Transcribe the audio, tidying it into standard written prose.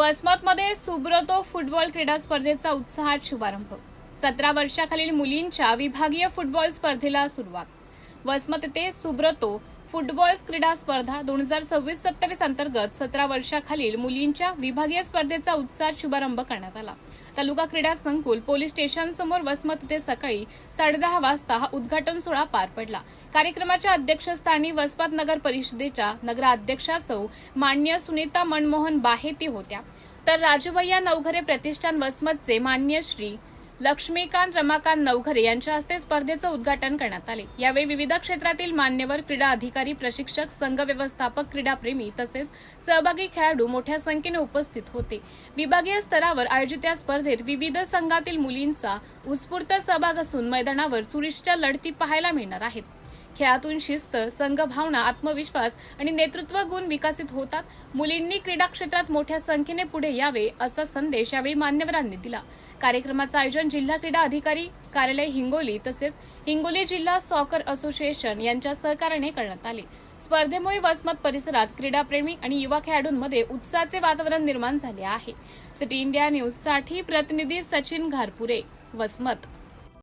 वसमतमध्ये Subroto football क्रीडा स्पर्धेचा उत्साहात शुभारंभ। 17 वर्षाखालील मुलींच्या विभागीय फुटबॉल स्पर्धेला सुरुवात। वसमत येथे सुब्रतो फुटबॉल क्रीडा स्पर्धा 2026-27 अंतर्गत 17 वर्षाखालील मुलींच्या विभागीय स्पर्धेचा उत्साहात शुभारंभ करण्यात आला। तालुका क्रीडा संकुल पोलीस स्टेशन समोर वसमत येथे सकाळी 10:30 वाजता हा उद्घाटन सोहळा पार पडला। कार्यक्रमाच्या अध्यक्षस्थानी वसमत नगर परिषदेच्या नगराध्यक्षा सौ मान्य सुनीता मनमोहन बाहेती होत्या, तर राजूभैया नवघरे प्रतिष्ठान वसमतचे मान्य श्री लक्ष्मीकांत रमाकांत नवघरे यांच्या हस्ते स्पर्धेचं उद्घाटन करण्यात आले। यावेळी विविध क्षेत्रातील मान्यवर क्रीडा अधिकारी, प्रशिक्षक, संघ व्यवस्थापक, क्रीडाप्रेमी तसेच सहभागी खेळाडू मोठ्या संख्येने उपस्थित होते। विभागीय स्तरावर आयोजित या स्पर्धेत विविध संघातील मुलींचा उत्स्फूर्त सहभाग असून मैदानावर चुरशीच्या लढती पाहायला मिळणार आहेत। खेळातून शिस्त, संघभावना, आत्मविश्वास आणि नेतृत्व गुण विकसित होतात। मुलींनी क्रीडा क्षेत्रात मोठ्या संख्येने पुढे यावे असा संदेश यावेळी मान्यवरांनी दिला। कार्यक्रमाचं आयोजन जिल्हा क्रीडा अधिकारी कार्यालय हिंगोली तसेच हिंगोली जिल्हा सॉकर असोसिएशन यांच्या सहकार्याने करण्यात आले। स्पर्धेमुळे वसमत परिसरात क्रीडाप्रेमी आणि युवा खेळाडूंमध्ये उत्साहाचे वातावरण निर्माण झाले आहे। सिटी इंडिया न्यूज साठी प्रतिनिधी सचिन घारपुरे, वसमत।